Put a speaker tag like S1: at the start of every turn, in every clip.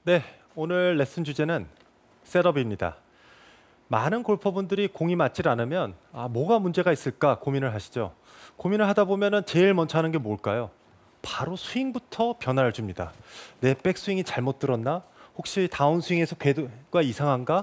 S1: 네, 오늘 레슨 주제는 셋업입니다. 많은 골퍼분들이 공이 맞질 않으면 뭐가 문제가 있을까 고민을 하시죠. 고민을 하다 보면은 제일 먼저 하는 게 뭘까요? 바로 스윙부터 변화를 줍니다. 내 백스윙이 잘못 들었나? 혹시 다운스윙에서 궤도가 이상한가?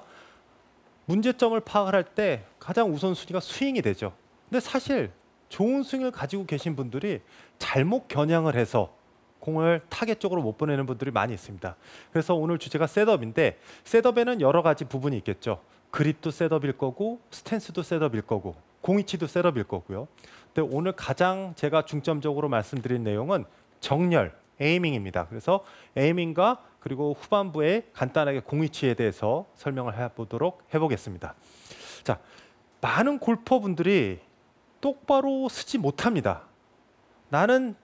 S1: 문제점을 파악을 할 때 가장 우선순위가 스윙이 되죠. 근데 사실 좋은 스윙을 가지고 계신 분들이 잘못 겨냥을 해서 공을 타겟 쪽으로 못 보내는 분들이 많이 있습니다. 그래서 오늘 주제가 셋업인데 셋업에는 여러 가지 부분이 있겠죠. 그립도 셋업일 거고 스탠스도 셋업일 거고 공위치도 셋업일 거고요. 근데 오늘 가장 제가 중점적으로 말씀드린 내용은 정렬, 에이밍입니다. 그래서 에이밍과 그리고 후반부에 간단하게 공위치에 대해서 설명을 해보겠습니다. 자, 많은 골퍼분들이 똑바로 쓰지 못합니다. 나는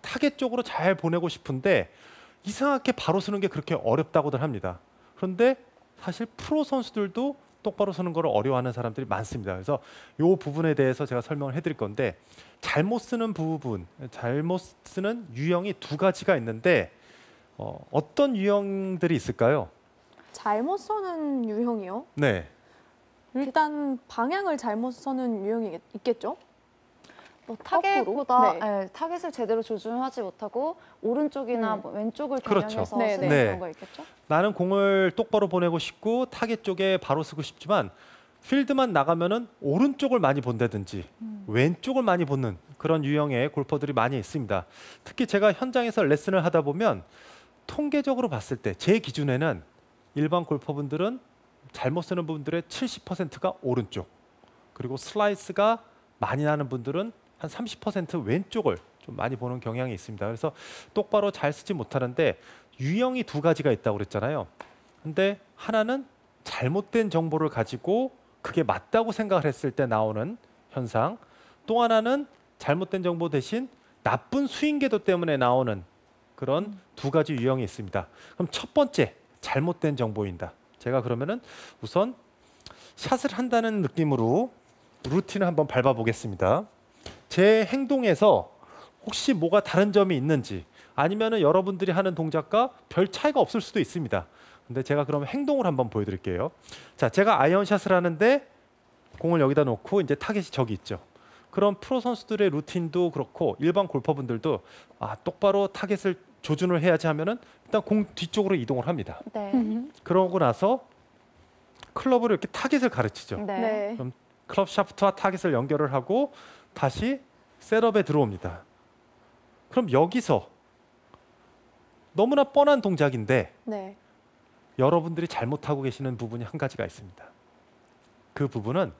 S1: 타겟 쪽으로 잘 보내고 싶은데 이상하게 바로 쓰는 게 그렇게 어렵다고들 합니다. 그런데 사실 프로 선수들도 똑바로 쓰는 걸 어려워하는 사람들이 많습니다. 그래서 이 부분에 대해서 제가 설명을 해드릴 건데 잘못 쓰는 부분, 잘못 쓰는 유형이 두 가지가 있는데 어떤 유형들이 있을까요?
S2: 잘못 서는 유형이요?
S1: 네.
S2: 일단 방향을 잘못 서는 유형이 있겠죠?
S3: 뭐 타겟보다
S2: 네.
S3: 타겟을 제대로 조준하지 못하고 오른쪽이나 뭐 왼쪽을 겨냥해서
S2: 네,
S3: 쓰는
S1: 네.
S3: 그런 거 있겠죠?
S1: 나는 공을 똑바로 보내고 싶고 타겟 쪽에 바로 쓰고 싶지만 필드만 나가면은 오른쪽을 많이 본다든지 왼쪽을 많이 보는 그런 유형의 골퍼들이 많이 있습니다. 특히 제가 현장에서 레슨을 하다 보면 통계적으로 봤을 때 제 기준에는 일반 골퍼분들은 잘못 쓰는 분들의 70%가 오른쪽, 그리고 슬라이스가 많이 나는 분들은 한 30% 왼쪽을 좀 많이 보는 경향이 있습니다. 그래서 똑바로 잘 쓰지 못하는데 유형이 두 가지가 있다고 그랬잖아요. 근데 하나는 잘못된 정보를 가지고 그게 맞다고 생각을 했을 때 나오는 현상, 또 하나는 잘못된 정보 대신 나쁜 스윙 궤도 때문에 나오는 그런 두 가지 유형이 있습니다. 그럼 첫 번째, 잘못된 정보입니다. 제가 그러면은 우선 샷을 한다는 느낌으로 루틴을 한번 밟아보겠습니다. 제 행동에서 혹시 뭐가 다른 점이 있는지, 아니면은 여러분들이 하는 동작과 별 차이가 없을 수도 있습니다. 근데 제가 그럼 행동을 한번 보여드릴게요. 자, 제가 아이언샷을 하는데 공을 여기다 놓고 이제 타겟이 저기 있죠. 그럼 프로 선수들의 루틴도 그렇고 일반 골퍼분들도 똑바로 타겟을 조준을 해야지 하면은 일단 공 뒤쪽으로 이동을 합니다.
S3: 네.
S1: 그러고 나서 클럽으로 이렇게 타겟을 가르치죠.
S3: 네.
S1: 그럼 클럽 샤프트와 타겟을 연결을 하고 다시 셋업에 들어옵니다. 그럼 여기서 너무나 뻔한 동작인데
S2: 네.
S1: 여러분들이 잘못하고 계시는 부분이 한 가지가 있습니다. 그 부분은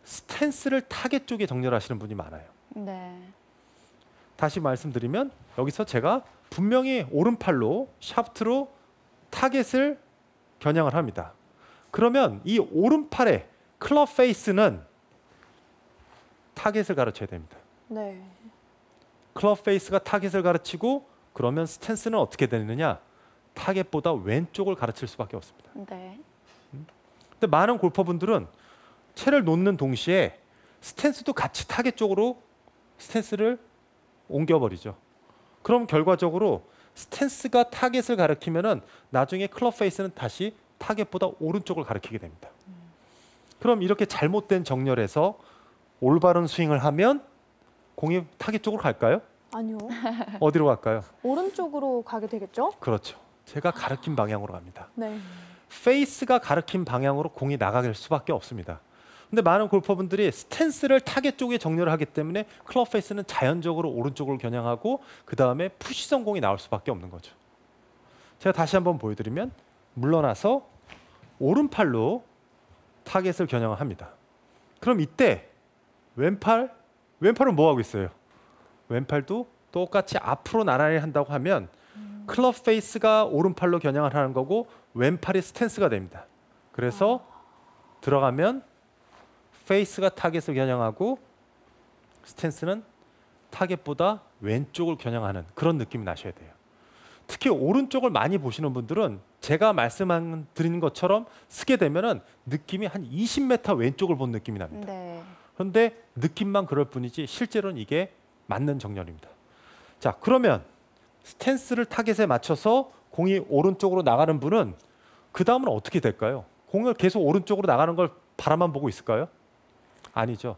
S1: 스탠스를 타겟 쪽에 정렬하시는 분이 많아요.
S3: 네.
S1: 다시 말씀드리면 여기서 제가 분명히 오른팔로 샤프트로 타겟을 겨냥을 합니다. 그러면 이 오른팔의 클럽 페이스는 타겟을 가르쳐야 됩니다.
S2: 네.
S1: 클럽 페이스가 타겟을 가르치고 그러면 스탠스는 어떻게 되느냐? 타겟보다 왼쪽을 가르칠 수밖에 없습니다.
S3: 네.
S1: 근데 많은 골퍼분들은 채를 놓는 동시에 스탠스도 같이 타겟 쪽으로 스탠스를 옮겨버리죠. 그럼 결과적으로 스탠스가 타겟을 가리키면은 나중에 클럽 페이스는 다시 타겟보다 오른쪽을 가리키게 됩니다. 그럼 이렇게 잘못된 정렬에서 올바른 스윙을 하면 공이 타겟 쪽으로 갈까요?
S2: 아니요.
S1: 어디로 갈까요?
S2: 오른쪽으로 가게 되겠죠?
S1: 그렇죠. 제가 가르친 방향으로 갑니다.
S2: 네.
S1: 페이스가 가르친 방향으로 공이 나갈 수밖에 없습니다. 근데 많은 골퍼분들이 스탠스를 타겟 쪽에 정렬을 하기 때문에 클럽 페이스는 자연적으로 오른쪽으로 겨냥하고 그 다음에 푸시성 공이 나올 수밖에 없는 거죠. 제가 다시 한번 보여드리면 물러나서 오른팔로 타겟을 겨냥을 합니다. 그럼 이때 왼팔은 뭐 하고 있어요? 왼팔도 똑같이 앞으로 나란히 한다고 하면 클럽 페이스가 오른팔로 겨냥을 하는 거고 왼팔이 스탠스가 됩니다. 그래서 들어가면 페이스가 타겟을 겨냥하고 스탠스는 타겟보다 왼쪽을 겨냥하는 그런 느낌이 나셔야 돼요. 특히 오른쪽을 많이 보시는 분들은 제가 말씀드린 것처럼 쓰게 되면은 느낌이 한 20m 왼쪽을 본 느낌이 납니다.
S3: 네.
S1: 그런데 느낌만 그럴 뿐이지 실제로는 이게 맞는 정렬입니다. 자, 그러면 스탠스를 타겟에 맞춰서 공이 오른쪽으로 나가는 분은 그 다음은 어떻게 될까요? 공을 계속 오른쪽으로 나가는 걸 바라만 보고 있을까요? 아니죠.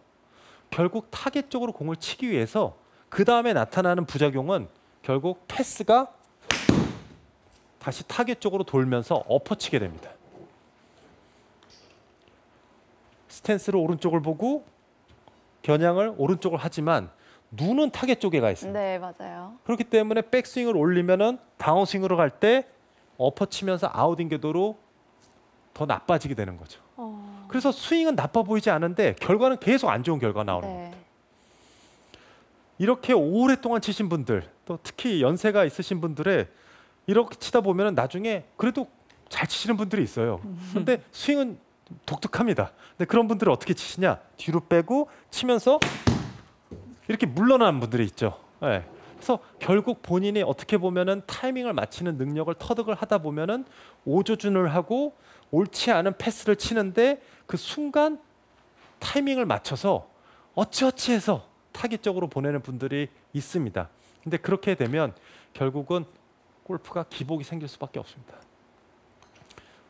S1: 결국 타겟 쪽으로 공을 치기 위해서 그 다음에 나타나는 부작용은 결국 패스가 다시 타겟 쪽으로 돌면서 엎어치게 됩니다. 스탠스로 오른쪽을 보고 겨냥을 오른쪽을 하지만 눈은 타겟 쪽에 가 있습니다.
S3: 네, 맞아요.
S1: 그렇기 때문에 백스윙을 올리면은 다운스윙으로 갈 때 엎어치면서 아웃인 궤도로 더 나빠지게 되는 거죠. 그래서 스윙은 나빠 보이지 않은데 결과는 계속 안 좋은 결과가 나오는 거예요.
S3: 네.
S1: 이렇게 오랫동안 치신 분들, 또 특히 연세가 있으신 분들의 이렇게 치다 보면 나중에 그래도 잘 치시는 분들이 있어요. 근데 스윙은 독특합니다. 근데 그런 분들은 어떻게 치시냐? 뒤로 빼고 치면서 이렇게 물러나는 분들이 있죠. 네. 그래서 결국 본인이 어떻게 보면은 타이밍을 맞추는 능력을 터득을 하다 보면은 오조준을 하고 옳지 않은 패스를 치는데 그 순간 타이밍을 맞춰서 어찌어찌해서 타깃 쪽으로 보내는 분들이 있습니다. 근데 그렇게 되면 결국은 골프가 기복이 생길 수밖에 없습니다.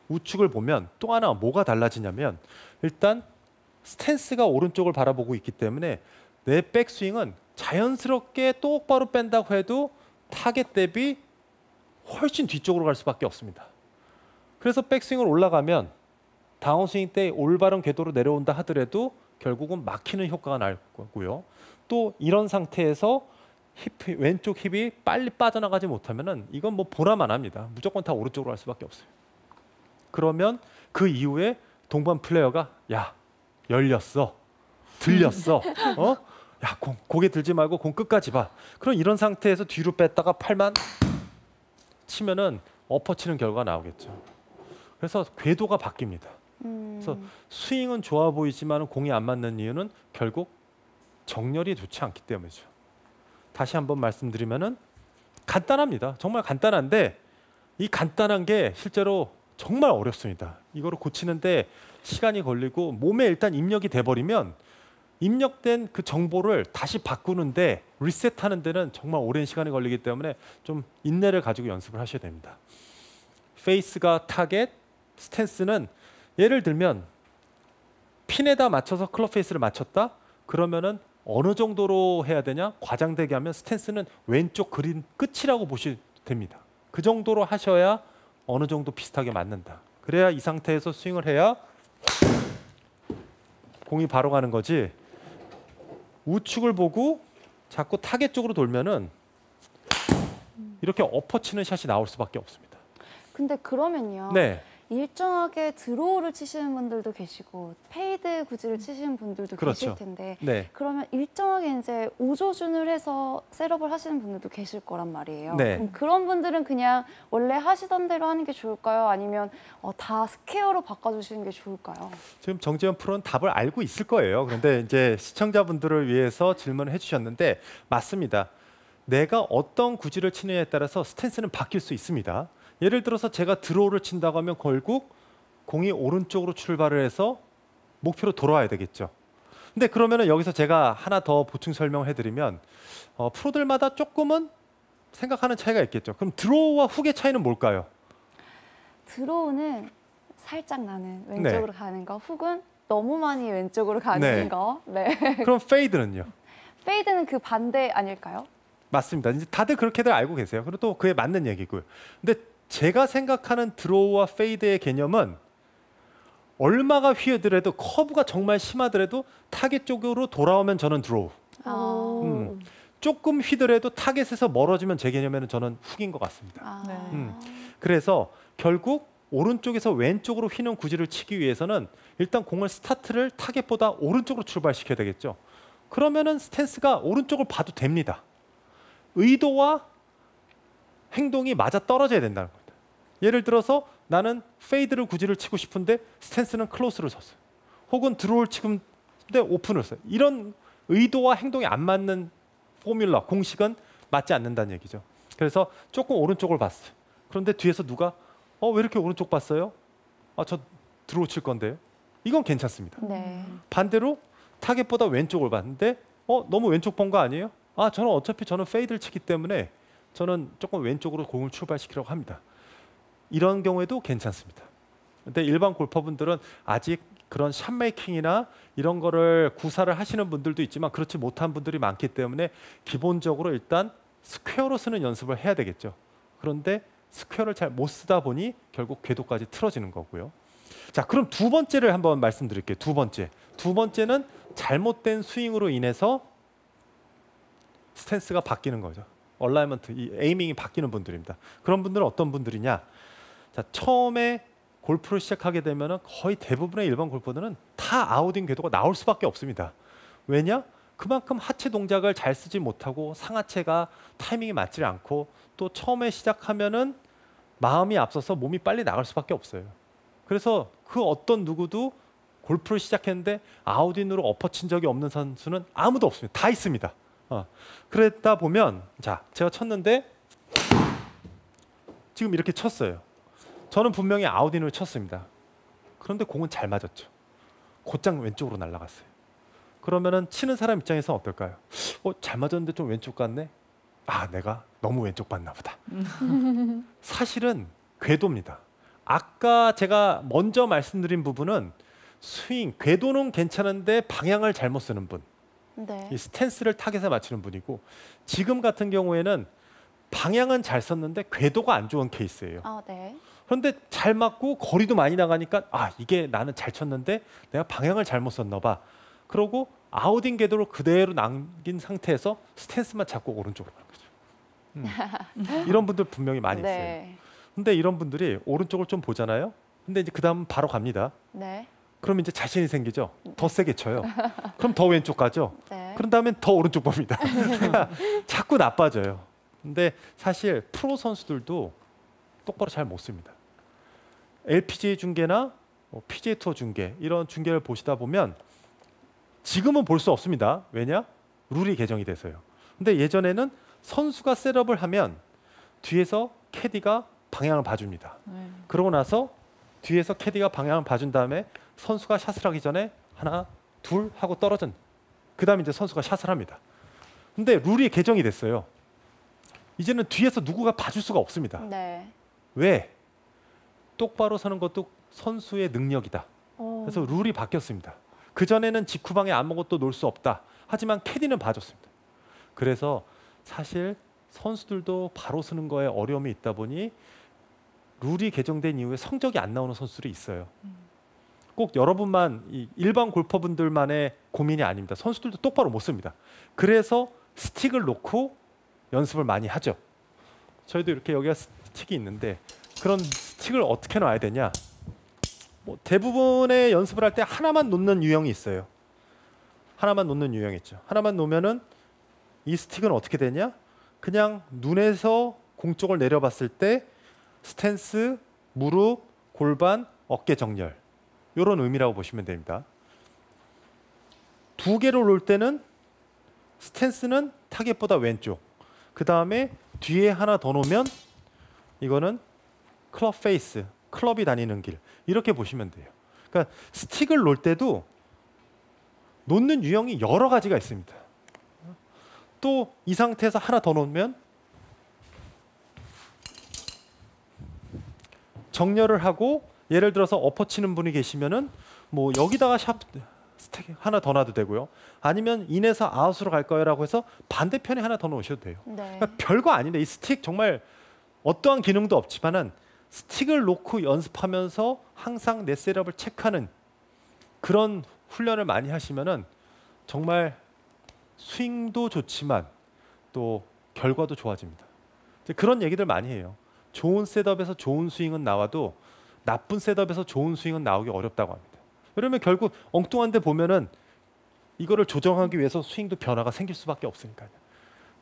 S1: 우측을 보면 또 하나 뭐가 달라지냐면 일단 스탠스가 오른쪽을 바라보고 있기 때문에 내 백스윙은 자연스럽게 똑바로 뺀다고 해도 타겟 대비 훨씬 뒤쪽으로 갈 수밖에 없습니다. 그래서 백스윙을 올라가면 다운스윙 때 올바른 궤도로 내려온다 하더라도 결국은 막히는 효과가 날 거고요. 또 이런 상태에서 왼쪽 힙이 빨리 빠져나가지 못하면은 이건 뭐 보나만 합니다. 무조건 다 오른쪽으로 갈 수밖에 없어요. 그러면 그 이후에 동반 플레이어가 야 열렸어, 들렸어, 야 고개 들지 말고 공 끝까지 봐. 그럼 이런 상태에서 뒤로 뺐다가 팔만 치면은 엎어치는 결과가 나오겠죠. 그래서 궤도가 바뀝니다. 그래서 스윙은 좋아 보이지만 공이 안 맞는 이유는 결국 정렬이 좋지 않기 때문이죠. 다시 한번 말씀드리면은 간단합니다. 정말 간단한데 이 간단한 게 실제로 정말 어렵습니다. 이거를 고치는데 시간이 걸리고 몸에 일단 입력이 돼버리면 입력된 그 정보를 다시 바꾸는데 리셋하는 데는 정말 오랜 시간이 걸리기 때문에 좀 인내를 가지고 연습을 하셔야 됩니다. 페이스가 타겟, 스탠스는 예를 들면 핀에다 맞춰서 클럽 페이스를 맞췄다? 그러면은 어느 정도로 해야 되냐? 과장되게 하면 스탠스는 왼쪽 그린 끝이라고 보시면 됩니다. 그 정도로 하셔야 어느 정도 비슷하게 맞는다. 그래야 이 상태에서 스윙을 해야 공이 바로 가는 거지. 우측을 보고 자꾸 타겟 쪽으로 돌면은 이렇게 엎어치는 샷이 나올 수밖에 없습니다.
S3: 근데 그러면요.
S1: 네.
S3: 일정하게 드로우를 치시는 분들도 계시고 페이드 구질을 치시는 분들도
S1: 그렇죠.
S3: 계실 텐데
S1: 네.
S3: 그러면 일정하게 이제 오조준을 해서 셋업을 하시는 분들도 계실 거란 말이에요.
S1: 네.
S3: 그럼 그런 분들은 그냥 원래 하시던 대로 하는 게 좋을까요? 아니면 다 스퀘어로 바꿔주시는 게 좋을까요?
S1: 지금 정재현 프로는 답을 알고 있을 거예요. 그런데 이제 시청자분들을 위해서 질문을 해주셨는데 맞습니다. 내가 어떤 구질을 치느냐에 따라서 스탠스는 바뀔 수 있습니다. 예를 들어서 제가 드로우를 친다고 하면 결국 공이 오른쪽으로 출발을 해서 목표로 돌아와야 되겠죠. 근데 그러면은 여기서 제가 하나 더 보충 설명을 해드리면 프로들마다 조금은 생각하는 차이가 있겠죠. 그럼 드로우와 훅의 차이는 뭘까요?
S3: 드로우는 살짝 나는 왼쪽으로 가는 거, 훅은 너무 많이 왼쪽으로 가는
S1: 네.
S3: 거. 네.
S1: 그럼 페이드는요?
S3: 페이드는 그 반대 아닐까요?
S1: 맞습니다. 이제 다들 그렇게들 알고 계세요. 그리고 또 그에 맞는 얘기고요. 근데 제가 생각하는 드로우와 페이드의 개념은 얼마가 휘어들어도 커브가 정말 심하더라도 타겟 쪽으로 돌아오면 저는 드로우. 조금 휘더라도 타겟에서 멀어지면 제 개념에는 저는 훅인 것 같습니다.
S2: 네.
S1: 그래서 결국 오른쪽에서 왼쪽으로 휘는 구질을 치기 위해서는 일단 공을 스타트를 타겟보다 오른쪽으로 출발시켜야 되겠죠. 그러면은 스탠스가 오른쪽을 봐도 됩니다. 의도와 행동이 맞아 떨어져야 된다는 겁니다. 예를 들어서 나는 페이드를 구질을 치고 싶은데 스탠스는 클로스를 섰어요. 혹은 드로우를 치는데 오픈을 썼어요. 이런 의도와 행동이 안 맞는 포뮬러, 공식은 맞지 않는다는 얘기죠. 그래서 조금 오른쪽을 봤어요. 그런데 뒤에서 누가 왜 이렇게 오른쪽 봤어요? 저 드로우 칠 건데요. 이건 괜찮습니다.
S3: 네.
S1: 반대로 타겟보다 왼쪽을 봤는데 너무 왼쪽 본 거 아니에요? 저는 어차피 저는 페이드를 치기 때문에 저는 조금 왼쪽으로 공을 출발시키려고 합니다. 이런 경우에도 괜찮습니다. 근데 일반 골퍼분들은 아직 그런 샷메이킹이나 이런 거를 구사를 하시는 분들도 있지만 그렇지 못한 분들이 많기 때문에 기본적으로 일단 스퀘어로 쓰는 연습을 해야 되겠죠. 그런데 스퀘어를 잘 못 쓰다 보니 결국 궤도까지 틀어지는 거고요. 자, 그럼 두 번째를 한번 말씀드릴게요. 두 번째는 잘못된 스윙으로 인해서 스탠스가 바뀌는 거죠. 얼라이먼트, 이 에이밍이 바뀌는 분들입니다. 그런 분들은 어떤 분들이냐? 자, 처음에 골프를 시작하게 되면 거의 대부분의 일반 골퍼들은 다 아웃인 궤도가 나올 수밖에 없습니다. 왜냐? 그만큼 하체 동작을 잘 쓰지 못하고 상하체가 타이밍이 맞지 않고 또 처음에 시작하면은 마음이 앞서서 몸이 빨리 나갈 수밖에 없어요. 그래서 그 어떤 누구도 골프를 시작했는데 아웃인으로 엎어친 적이 없는 선수는 아무도 없습니다. 다 있습니다. 그랬다 보면 자, 제가 쳤는데 지금 이렇게 쳤어요. 저는 분명히 아웃인으로 쳤습니다. 그런데 공은 잘 맞았죠. 곧장 왼쪽으로 날아갔어요. 그러면은 치는 사람 입장에서 어떨까요? 잘 맞았는데 좀 왼쪽 같네. 아, 내가 너무 왼쪽 봤나 보다. 사실은 궤도입니다. 아까 제가 먼저 말씀드린 부분은 스윙, 궤도는 괜찮은데 방향을 잘못 쓰는 분.
S3: 네.
S1: 이 스탠스를 타겟에 맞추는 분이고 지금 같은 경우에는 방향은 잘 썼는데 궤도가 안 좋은 케이스예요.
S3: 아, 네.
S1: 그런데 잘 맞고 거리도 많이 나가니까 아, 이게 나는 잘 쳤는데 내가 방향을 잘못 썼나 봐. 그러고 아웃인 궤도로 그대로 남긴 상태에서 스탠스만 잡고 오른쪽으로 가는 거죠. 이런 분들 분명히 많이 있어요.
S3: 네.
S1: 근데 이런 분들이 오른쪽을 좀 보잖아요. 근데 이제 그다음 바로 갑니다.
S3: 네.
S1: 그럼 이제 자신이 생기죠. 더 세게 쳐요. 그럼 더 왼쪽 가죠.
S3: 네.
S1: 그런 다음엔 더 오른쪽 봅니다. 자꾸 나빠져요. 근데 사실 프로 선수들도 똑바로 잘 못 씁니다. LPGA 중계나 PGA 투어 중계 이런 중계를 보시다 보면 지금은 볼 수 없습니다. 왜냐? 룰이 개정이 돼서요. 근데 예전에는 선수가 셋업을 하면 뒤에서 캐디가 방향을 봐줍니다. 그러고 나서 뒤에서 캐디가 방향을 봐준 다음에 선수가 샷을 하기 전에 하나, 둘 하고 떨어진. 그다음에 이제 선수가 샷을 합니다. 근데 룰이 개정이 됐어요. 이제는 뒤에서 누구가 봐줄 수가 없습니다.
S3: 네.
S1: 왜? 똑바로 서는 것도 선수의 능력이다. 그래서 룰이 바뀌었습니다. 그전에는 직후방에 아무것도 놓을 수 없다. 하지만 캐디는 봐줬습니다. 그래서 사실 선수들도 바로 서는 거에 어려움이 있다 보니 룰이 개정된 이후에 성적이 안 나오는 선수들이 있어요. 꼭 여러분만 이 일반 골퍼분들만의 고민이 아닙니다. 선수들도 똑바로 못 씁니다. 그래서 스틱을 놓고 연습을 많이 하죠. 저희도 이렇게 여기가 스틱이 있는데 그런 스틱을 어떻게 놔야 되냐? 대부분의 연습을 할 때 하나만 놓는 유형이 있어요. 하나만 놓는 유형이 있죠. 하나만 놓으면은 이 스틱은 어떻게 되냐? 그냥 눈에서 공 쪽을 내려봤을 때 스탠스, 무릎, 골반, 어깨 정렬 이런 의미라고 보시면 됩니다. 두 개를 놓을 때는 스탠스는 타겟보다 왼쪽, 그 다음에 뒤에 하나 더 놓으면 이거는 클럽 페이스, 클럽이 다니는 길 이렇게 보시면 돼요. 그러니까 스틱을 놓을 때도 놓는 유형이 여러 가지가 있습니다. 또 이 상태에서 하나 더 놓으면 정렬을 하고 예를 들어서 엎어치는 분이 계시면은 뭐 여기다가 샵 스택 하나 더 놔도 되고요. 아니면 인에서 아웃으로 갈 거라고 해서 반대편에 하나 더 놓으셔도 돼요.
S3: 네.
S1: 그러니까 별거 아닌데 이 스틱 정말 어떠한 기능도 없지만은 스틱을 놓고 연습하면서 항상 내 셋업을 체크하는 그런 훈련을 많이 하시면은 정말 스윙도 좋지만 또 결과도 좋아집니다. 그런 얘기들 많이 해요. 좋은 셋업에서 좋은 스윙은 나와도 나쁜 셋업에서 좋은 스윙은 나오기 어렵다고 합니다. 그러면 결국 엉뚱한 데 보면은 이거를 조정하기 위해서 스윙도 변화가 생길 수밖에 없으니까요.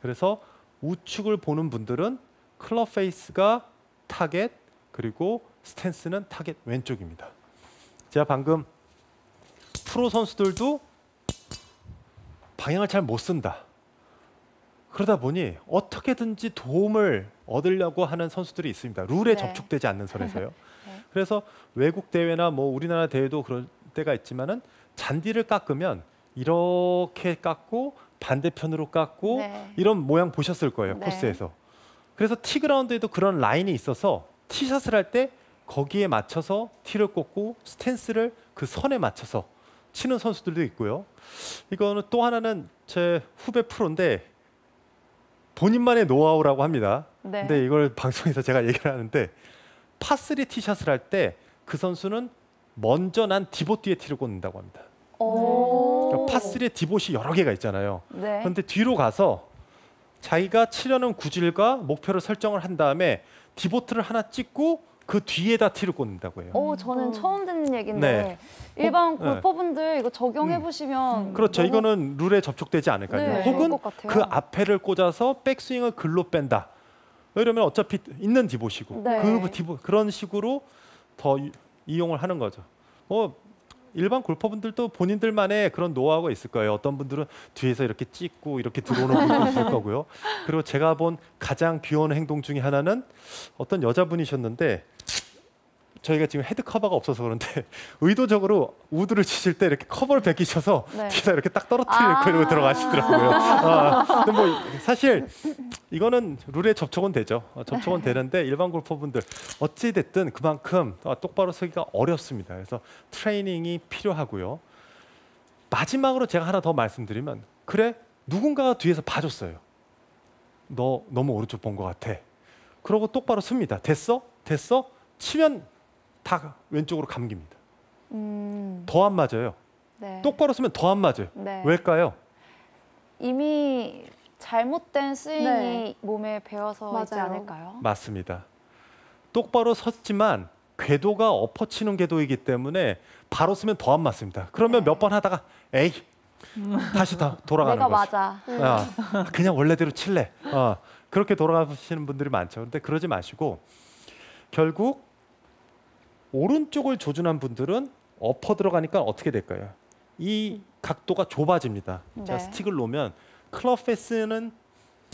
S1: 그래서 우측을 보는 분들은 클럽 페이스가 타겟 그리고 스탠스는 타겟 왼쪽입니다. 제가 방금 프로 선수들도 방향을 잘 못 쓴다. 그러다 보니 어떻게든지 도움을 얻으려고 하는 선수들이 있습니다. 룰에
S3: 네.
S1: 접촉되지 않는 선에서요.
S3: 네.
S1: 그래서 외국 대회나 뭐 우리나라 대회도 그럴 때가 있지만은 잔디를 깎으면 이렇게 깎고 반대편으로 깎고
S3: 네.
S1: 이런 모양 보셨을 거예요.
S3: 네.
S1: 코스에서. 그래서 티그라운드에도 그런 라인이 있어서 티샷을 할 때 거기에 맞춰서 티를 꽂고 스탠스를 그 선에 맞춰서 치는 선수들도 있고요. 이거는 또 하나는 제 후배 프로인데 본인만의 노하우라고 합니다.
S3: 네.
S1: 근데 이걸 방송에서 제가 얘기를 하는데 파3 티샷을 할 때 그 선수는 먼저 난 디봇 뒤에 티를 꽂는다고 합니다.
S3: 오.
S1: 그러니까 파3의 디봇이 여러 개가 있잖아요.
S3: 네.
S1: 그런데 뒤로 가서 자기가 치려는 구질과 목표를 설정을 한 다음에 디보트를 하나 찍고 그 뒤에다 티를 꽂는다고 해요.
S3: 저는 처음 듣는 얘기인데
S1: 네.
S3: 일반
S1: 네.
S3: 골퍼분들 이거 적용해 보시면
S1: 그렇죠. 이거는 룰에 접촉되지 않을까요?
S3: 네,
S1: 혹은
S3: 좋을 것 같아요.
S1: 그 앞에를 꽂아서 백스윙을 글로 뺀다. 이러면 어차피 있는 디봇이고
S3: 네.
S1: 그 디봇 그런 식으로 더 이용을 하는 거죠. 일반 골퍼분들도 본인들만의 그런 노하우가 있을 거예요. 어떤 분들은 뒤에서 이렇게 찍고 이렇게 들어오는 분도 있을 거고요. 그리고 제가 본 가장 귀여운 행동 중에 하나는 어떤 여자분이셨는데 저희가 지금 헤드 커버가 없어서 그런데 의도적으로 우드를 치실 때 이렇게 커버를 벗기셔서
S3: 네.
S1: 뒤에다 이렇게 딱 떨어뜨리고 이러고 들어가시더라고요. 근데 뭐 사실 이거는 룰에 접촉은 되죠. 접촉은 되는데 일반 골퍼분들 어찌 됐든 그만큼 똑바로 서기가 어렵습니다. 그래서 트레이닝이 필요하고요. 마지막으로 제가 하나 더 말씀드리면 그래 누군가가 뒤에서 봐줬어요. 너 너무 오른쪽 본 것 같아. 그러고 똑바로 씁니다. 됐어? 치면 다 왼쪽으로 감깁니다. 더 안 맞아요.
S3: 네.
S1: 똑바로 쓰면 더 안 맞아요.
S3: 네.
S1: 왜일까요?
S3: 이미 잘못된 스윙이
S2: 네.
S3: 몸에 배어서 있지
S2: 맞아요.
S3: 않을까요?
S1: 맞습니다. 똑바로 섰지만 궤도가 엎어치는 궤도이기 때문에 바로 쓰면 더 안 맞습니다. 그러면
S3: 네.
S1: 몇 번 하다가 에이 다시 다 돌아가는
S3: 내가
S1: 거죠.
S3: 맞아.
S1: 그냥 원래대로 칠래. 그렇게 돌아가시는 분들이 많죠. 근데 그러지 마시고 결국 오른쪽을 조준한 분들은 엎어 들어가니까 어떻게 될까요? 이 각도가 좁아집니다. 자,
S3: 네.
S1: 스틱을 놓으면 클럽 페이스는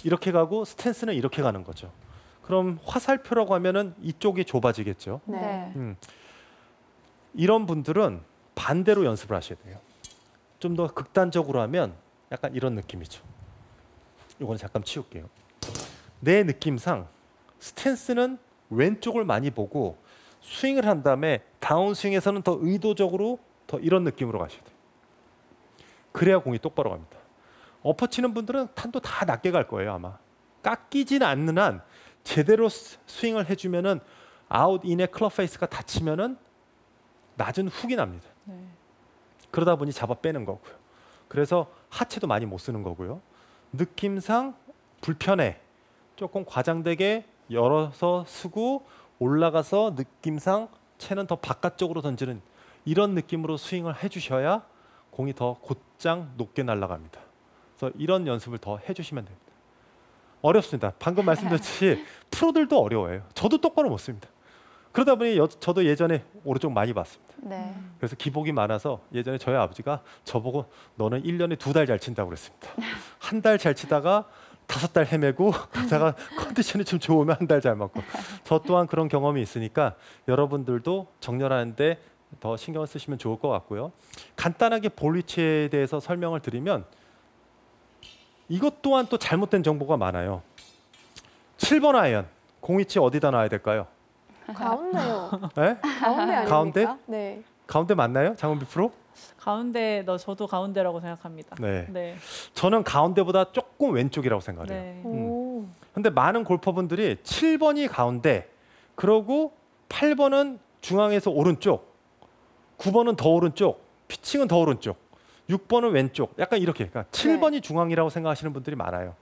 S1: 이렇게 가고 스탠스는 이렇게 가는 거죠. 그럼 화살표라고 하면은 이쪽이 좁아지겠죠.
S3: 네.
S1: 이런 분들은 반대로 연습을 하셔야 돼요. 좀 더 극단적으로 하면 약간 이런 느낌이죠. 이거는 잠깐 치울게요. 내 느낌상 스탠스는 왼쪽을 많이 보고 스윙을 한 다음에 다운스윙에서는 더 의도적으로 더 이런 느낌으로 가셔야 돼요. 그래야 공이 똑바로 갑니다. 엎어치는 분들은 탄도 다 낮게 갈 거예요 아마. 깎이진 않는 한 제대로 스윙을 해주면은 아웃 인의 클럽 페이스가 닫히면은 낮은 훅이 납니다. 그러다 보니 잡아 빼는 거고요. 그래서 하체도 많이 못 쓰는 거고요. 느낌상 불편해. 조금 과장되게 열어서 쓰고 올라가서 느낌상 채는 더 바깥쪽으로 던지는 이런 느낌으로 스윙을 해주셔야 공이 더 곧장 높게 날아갑니다. 그래서 이런 연습을 더 해주시면 됩니다. 어렵습니다. 방금 말씀드렸듯이 프로들도 어려워요. 저도 똑바로 못 씁니다. 그러다 보니 저도 예전에 오른쪽 많이 봤습니다.
S3: 네.
S1: 그래서 기복이 많아서 예전에 저희 아버지가 저보고 너는 1년에 2달 잘 친다고 그랬습니다. 한 달 잘 치다가 5달 헤매고 그러다가 컨디션이 좀 좋으면 한 달 잘 맞고 저 또한 그런 경험이 있으니까 여러분들도 정렬하는데 더 신경을 쓰시면 좋을 것 같고요. 간단하게 볼 위치에 대해서 설명을 드리면 이것 또한 또 잘못된 정보가 많아요. 7번 아이언 공 위치 어디다 놔야 될까요?
S2: 가운데요.
S1: 네?
S2: 가운데 아닙니까?
S1: 가운데?
S2: 네.
S1: 가운데 맞나요? 장은비 프로?
S4: 저도 가운데라고 생각합니다.
S1: 네.
S4: 네.
S1: 저는 가운데보다 조금 왼쪽이라고 생각해요.
S4: 네.
S2: 오.
S1: 근데 많은 골퍼분들이 7번이 가운데, 그러고 8번은 중앙에서 오른쪽, 9번은 더 오른쪽, 피칭은 더 오른쪽, 6번은 왼쪽. 약간 이렇게. 그러니까 7번이 중앙이라고 생각하시는 분들이 많아요.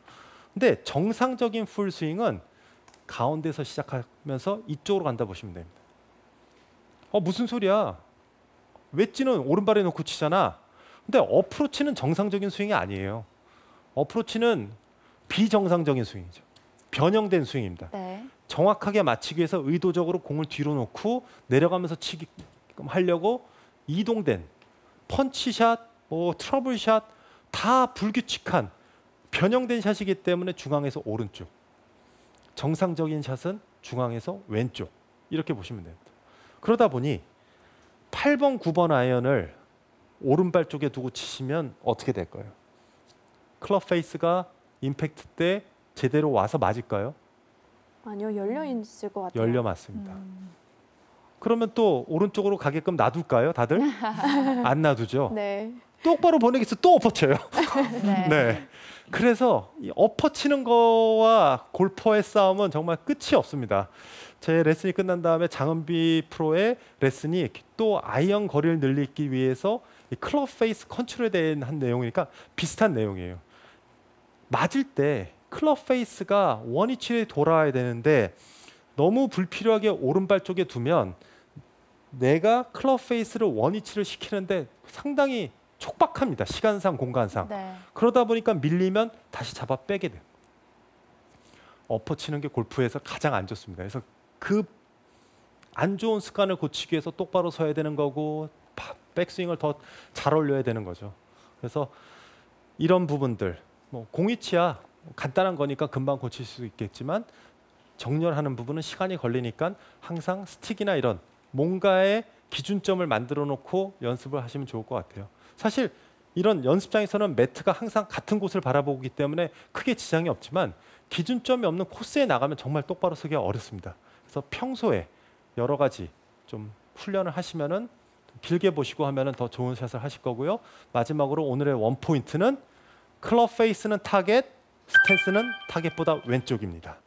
S1: 근데 정상적인 풀 스윙은 가운데서 시작하면서 이쪽으로 간다 보시면 됩니다. 무슨 소리야? 웨지는 오른발에 놓고 치잖아. 근데 어프로치는 정상적인 스윙이 아니에요. 어프로치는 비정상적인 스윙이죠. 변형된 스윙입니다.
S3: 네.
S1: 정확하게 맞추기 위해서 의도적으로 공을 뒤로 놓고 내려가면서 치게끔 하려고 이동된 펀치샷, 트러블샷 다 불규칙한 변형된 샷이기 때문에 중앙에서 오른쪽, 정상적인 샷은 중앙에서 왼쪽 이렇게 보시면 됩니다. 그러다 보니 8번, 9번 아이언을 오른발 쪽에 두고 치시면 어떻게 될까요? 클럽 페이스가 임팩트 때 제대로 와서 맞을까요?
S2: 아니요, 열려 있을 것 같아요.
S1: 열려 맞습니다. 그러면 또 오른쪽으로 가게끔 놔둘까요, 다들? 안 놔두죠.
S2: 네.
S1: 똑바로 보내겠어 또 엎어쳐요.
S3: 네.
S1: 네. 그래서 이 엎어치는 거와 골퍼의 싸움은 정말 끝이 없습니다. 제 레슨이 끝난 다음에 장은비 프로의 레슨이 또 아이언 거리를 늘리기 위해서 이 클럽 페이스 컨트롤에 대한 내용이니까 비슷한 내용이에요. 맞을 때 클럽 페이스가 원위치에 돌아야 되는데 너무 불필요하게 오른발 쪽에 두면 내가 클럽 페이스를 원위치를 시키는데 상당히 촉박합니다. 시간상 공간상.
S3: 네.
S1: 그러다 보니까 밀리면 다시 잡아 빼게 돼요. 엎어치는 게 골프에서 가장 안 좋습니다. 그래서 그 안 좋은 습관을 고치기 위해서 똑바로 서야 되는 거고 백스윙을 더 잘 올려야 되는 거죠. 그래서 이런 부분들 뭐 공이치야 간단한 거니까 금방 고칠 수 있겠지만 정렬하는 부분은 시간이 걸리니까 항상 스틱이나 이런 뭔가의 기준점을 만들어 놓고 연습을 하시면 좋을 것 같아요. 사실 이런 연습장에서는 매트가 항상 같은 곳을 바라보기 때문에 크게 지장이 없지만 기준점이 없는 코스에 나가면 정말 똑바로 서기가 어렵습니다. 그래서 평소에 여러 가지 좀 훈련을 하시면은 길게 보시고 하면은 더 좋은 샷을 하실 거고요. 마지막으로 오늘의 원포인트는 클럽 페이스는 타겟, 스탠스는 타겟보다 왼쪽입니다.